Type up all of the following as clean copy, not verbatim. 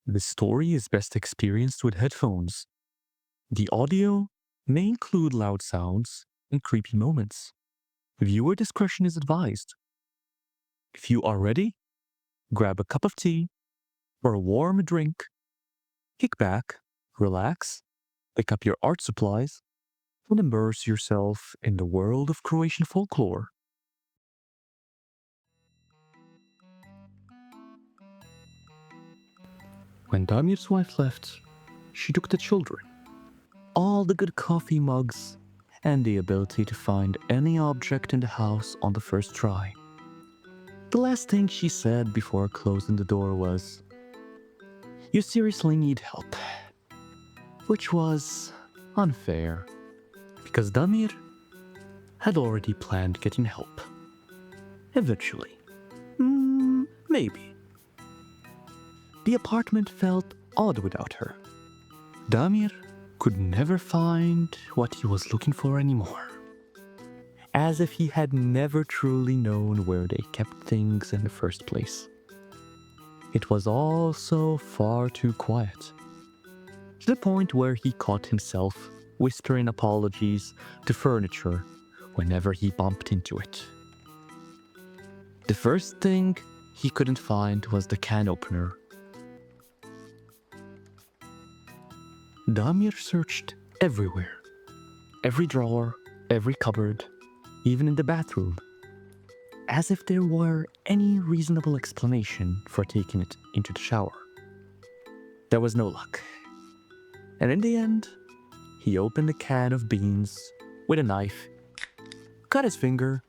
This story is best experienced with headphones. The audio may include loud sounds and creepy moments. Viewer discretion is advised. If you are ready, grab a cup of tea or a warm drink, kick back, relax, pick up your art supplies, and immerse yourself in the world of Croatian folklore. When Damir's wife left, she took the children, all the good coffee mugs, and the ability to find any object in the house on the first try. The last thing she said before closing the door was, "You seriously need help," which was unfair, because Damir had already planned getting help. Eventually. Maybe. The apartment felt odd without her. Damir could never find what he was looking for anymore. As if he had never truly known where they kept things in the first place. It was all so far too quiet, to the point where he caught himself whispering apologies to furniture whenever he bumped into it. The first thing he couldn't find was the can opener. Damir searched everywhere, every drawer, every cupboard, even in the bathroom, as if there were any reasonable explanation for taking it into the shower. There was no luck. And in the end, he opened a can of beans with a knife, cut his finger,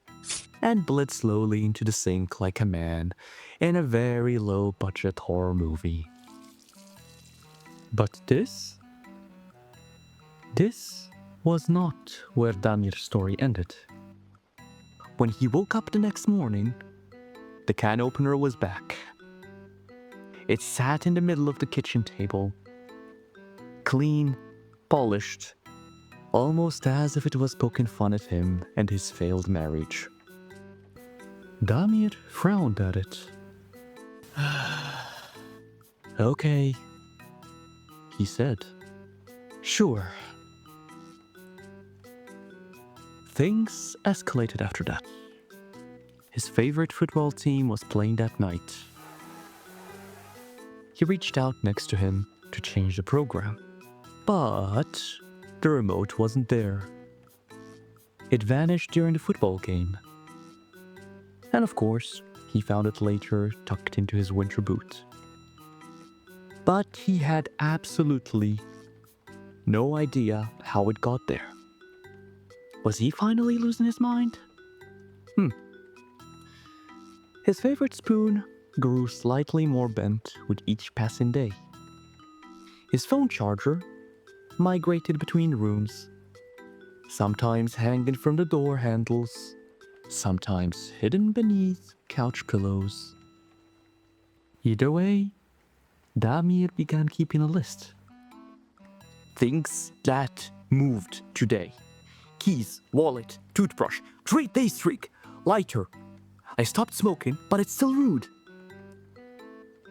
and bled slowly into the sink like a man in a very low-budget horror movie. But this was not where Damir's story ended. When he woke up the next morning, the can opener was back. It sat in the middle of the kitchen table, clean, polished, almost as if it was poking fun at him and his failed marriage. Damir frowned at it. "Okay," he said. "Sure." Things escalated after that. His favorite football team was playing that night. He reached out next to him to change the program, but the remote wasn't there. It vanished during the football game. And of course, he found it later tucked into his winter boot. But he had absolutely no idea how it got there. Was he finally losing his mind? His favorite spoon grew slightly more bent with each passing day. His phone charger migrated between rooms, sometimes hanging from the door handles, sometimes hidden beneath couch pillows. Either way, Damir began keeping a list. Things that moved today. Keys, wallet, toothbrush, 3-day streak, lighter. I stopped smoking, but it's still rude.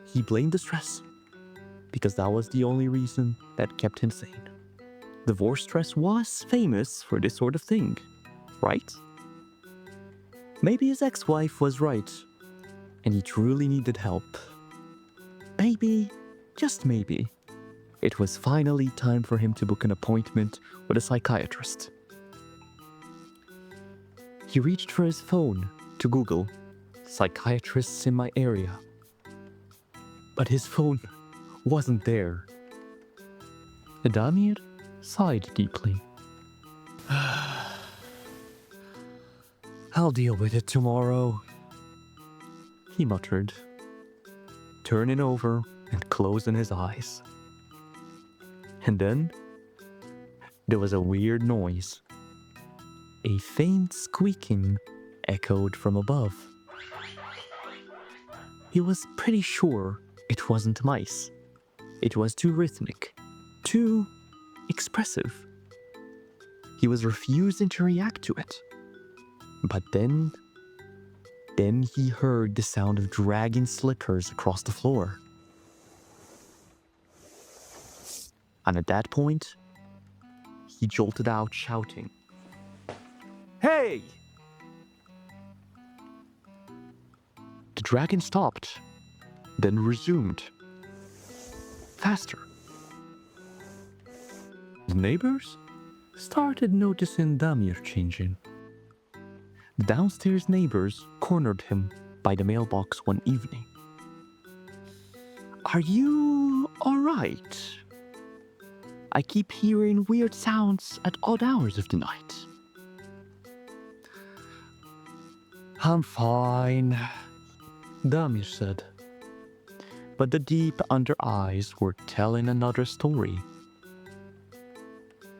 He blamed the stress, because that was the only reason that kept him sane. Divorce stress was famous for this sort of thing, right? Maybe his ex-wife was right, and he truly needed help. Maybe, just maybe, it was finally time for him to book an appointment with a psychiatrist. He reached for his phone to Google psychiatrists in my area. But his phone wasn't there. Damir sighed deeply. "I'll deal with it tomorrow," he muttered, turning over and closing his eyes. And then there was a weird noise. A faint squeaking echoed from above. He was pretty sure it wasn't mice. It was too rhythmic, too expressive. He was refusing to react to it. But then he heard the sound of dragging slippers across the floor. And at that point, he jolted out shouting, "Hey!" The dragon stopped, then resumed, faster. The neighbors started noticing Damir changing. The downstairs neighbors cornered him by the mailbox one evening. "Are you alright? I keep hearing weird sounds at odd hours of the night." "I'm fine," Damir said. But the deep under eyes were telling another story.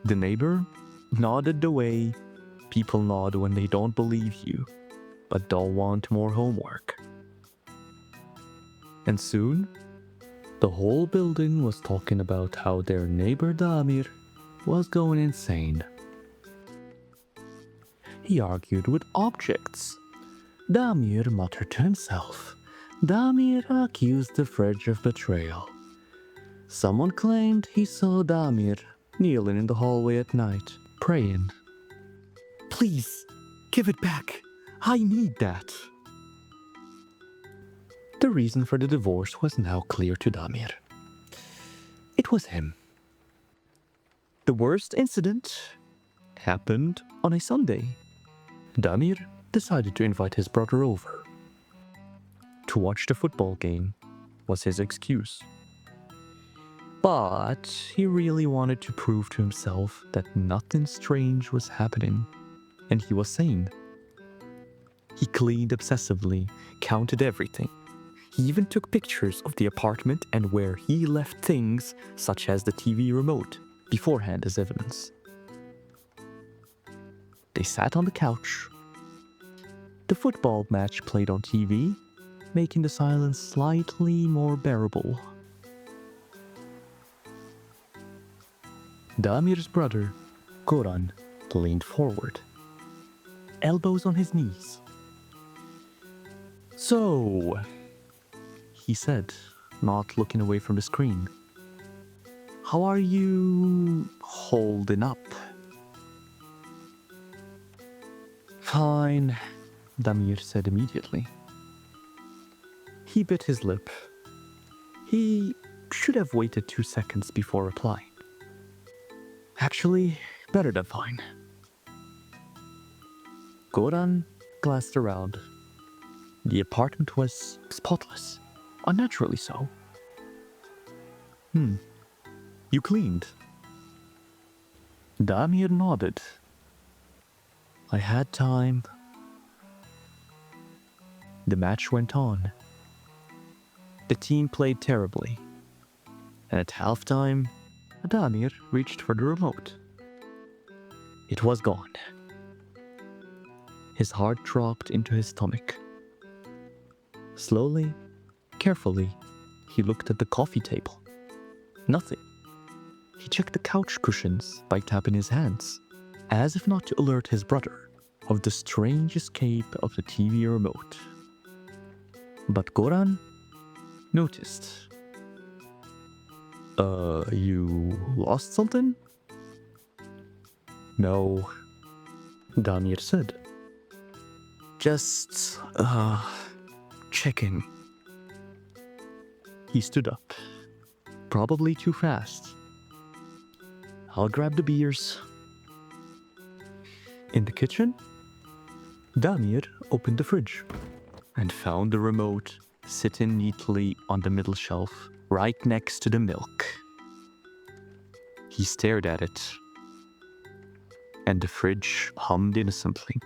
The neighbor nodded the way people nod when they don't believe you, but don't want more homework. And soon, the whole building was talking about how their neighbor Damir was going insane. He argued with objects. Damir muttered to himself. Damir accused the fridge of betrayal. Someone claimed he saw Damir kneeling in the hallway at night, praying. "Please, give it back. I need that." The reason for the divorce was now clear to Damir. It was him. The worst incident happened on a Sunday. Damir decided to invite his brother over. To watch the football game was his excuse. But he really wanted to prove to himself that nothing strange was happening, and he was sane. He cleaned obsessively, counted everything. He even took pictures of the apartment and where he left things, such as the TV remote, beforehand as evidence. They sat on the couch. The football match played on TV, making the silence slightly more bearable. Damir's brother, Goran, leaned forward, elbows on his knees. "So," he said, not looking away from the screen, "how are you holding up?" "Fine," Damir said immediately. He bit his lip. He should have waited 2 seconds before replying. "Actually, better than fine." Goran glanced around. The apartment was spotless, unnaturally so. You cleaned?" Damir nodded. "I had time." The match went on. The team played terribly, and at halftime, Damir reached for the remote. It was gone. His heart dropped into his stomach. Slowly, carefully, he looked at the coffee table. Nothing. He checked the couch cushions by tapping his hands, as if not to alert his brother of the strange escape of the TV remote. But Goran noticed. You lost something?" "No," Damir said. "Just, checking." He stood up, probably too fast. "I'll grab the beers." In the kitchen, Damir opened the fridge and found the remote sitting neatly on the middle shelf, right next to the milk. He stared at it, and the fridge hummed innocently.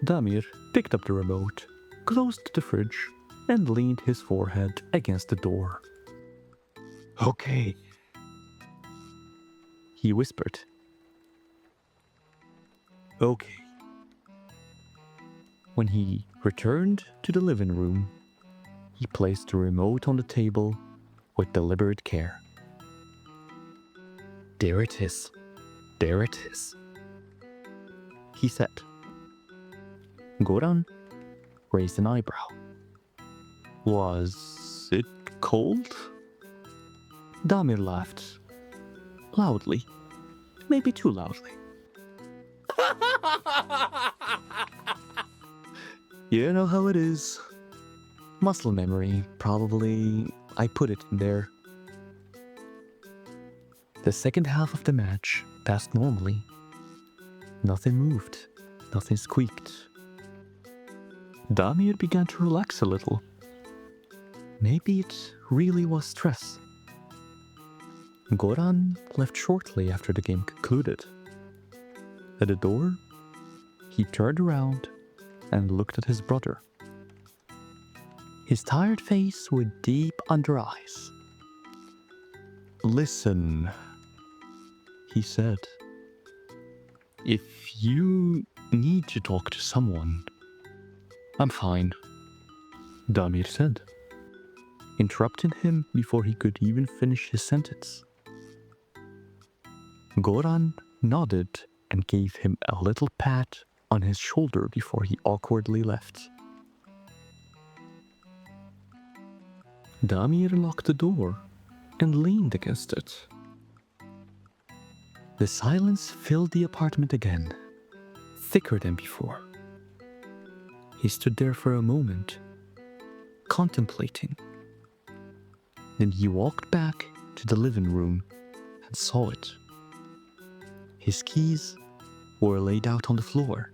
Damir picked up the remote, closed the fridge, and leaned his forehead against the door. "Okay," he whispered. "Okay." When he returned to the living room, he placed the remote on the table with deliberate care. "There it is. There it is," he said. Goran raised an eyebrow. "Was it cold?" Damir laughed. Loudly. Maybe too loudly. You know how it is. Muscle memory, probably. I put it in there. The second half of the match passed normally. Nothing moved. Nothing squeaked. Damir began to relax a little. Maybe it really was stress. Goran left shortly after the game concluded. At the door, he turned around and looked at his brother. His tired face with deep under eyes. "Listen," he said. "If you need to talk to someone, I'm fine," Damir said, interrupting him before he could even finish his sentence. Goran nodded and gave him a little pat on his shoulder before he awkwardly left. Damir locked the door and leaned against it. The silence filled the apartment again, thicker than before. He stood there for a moment, contemplating. Then he walked back to the living room and saw it. His keys were laid out on the floor,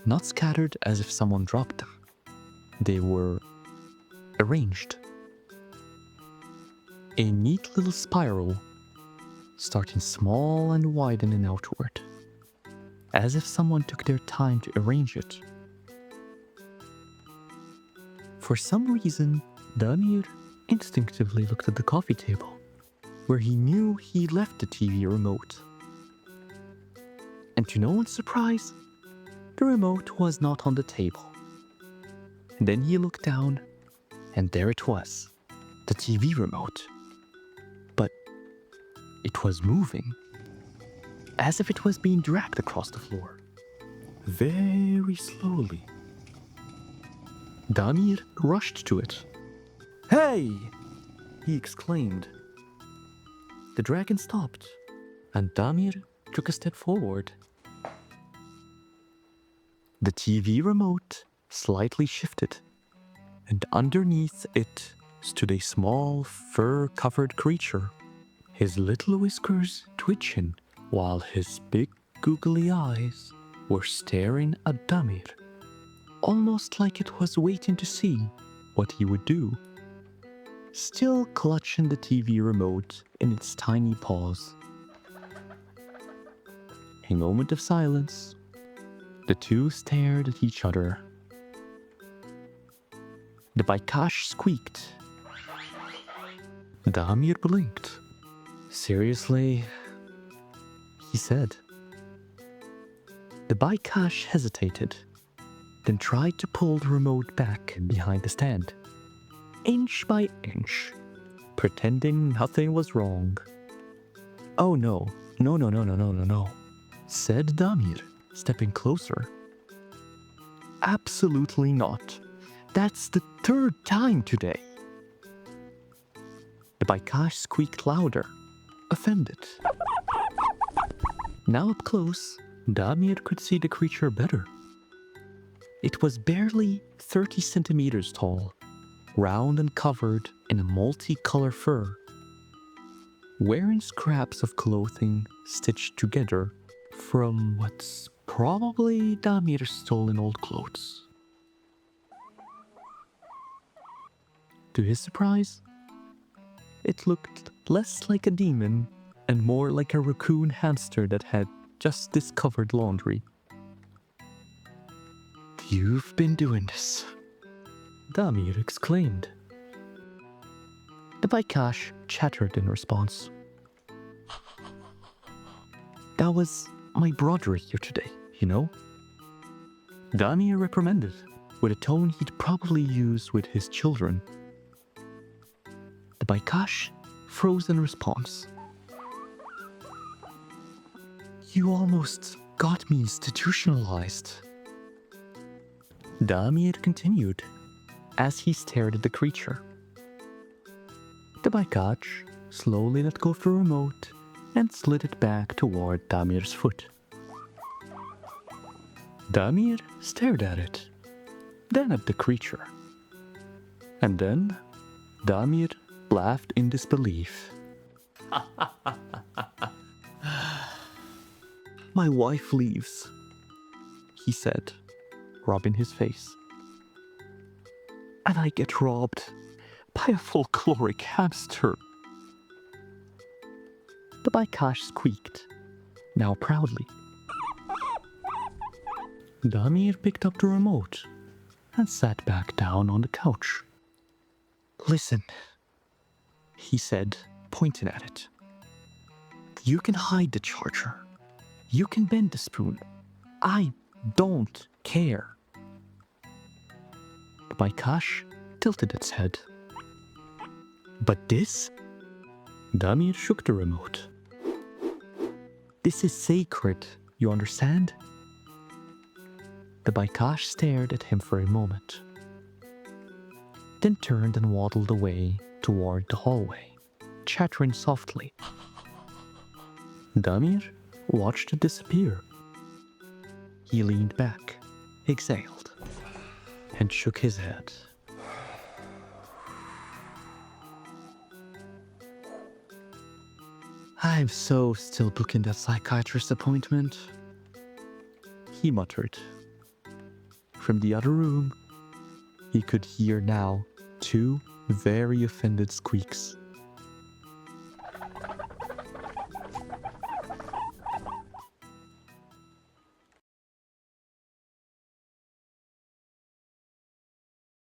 not scattered as if someone dropped them. They were arranged. A neat little spiral, starting small and widening outward, as if someone took their time to arrange it. For some reason, Damir instinctively looked at the coffee table, where he knew he left the TV remote. And to no one's surprise, the remote was not on the table. And then he looked down, and there it was, the TV remote. But it was moving, as if it was being dragged across the floor, very slowly. Damir rushed to it. "Hey!" he exclaimed. The dragon stopped, and Damir took a step forward. The TV remote slightly shifted, and underneath it stood a small, fur-covered creature, his little whiskers twitching while his big googly eyes were staring at Damir, almost like it was waiting to see what he would do. Still clutching the TV remote in its tiny paws. A moment of silence. The two stared at each other. The Bajkač squeaked. Damir blinked. "Seriously?" he said. The Bajkač hesitated, then tried to pull the remote back behind the stand, inch by inch, pretending nothing was wrong. "Oh no, no, said Damir, stepping closer. "Absolutely not. That's the third time today." The Bajkač squeaked louder, offended. Now up close, Damir could see the creature better. It was barely 30 centimeters tall, round and covered in a multicolored fur, wearing scraps of clothing stitched together from what's probably Damir's stolen old clothes. To his surprise, it looked less like a demon and more like a raccoon hamster that had just discovered laundry. "You've been doing this," Damir exclaimed. The Bajkač chattered in response. "That was my brother here today, you know?" Damir reprimanded, with a tone he'd probably use with his children. The Bajkač froze in response. "You almost got me institutionalized," Damir continued, as he stared at the creature. The Bajkač slowly let go of the remote and slid it back toward Damir's foot. Damir stared at it, then at the creature. And then Damir laughed in disbelief. My wife leaves, he said, rubbing his face. And I get robbed by a folkloric hamster. The Bajkač squeaked, now proudly. Damir picked up the remote and sat back down on the couch. Listen, he said, pointing at it. You can hide the charger. You can bend the spoon. I don't care. The Bajkač tilted its head. But this? Damir shook the remote. This is sacred, you understand? The Bajkač stared at him for a moment, then turned and waddled away toward the hallway, chattering softly. Damir watched it disappear. He leaned back, exhaled, and shook his head. I'm so still booking that psychiatrist appointment, he muttered. From the other room, he could hear now 2 very offended squeaks.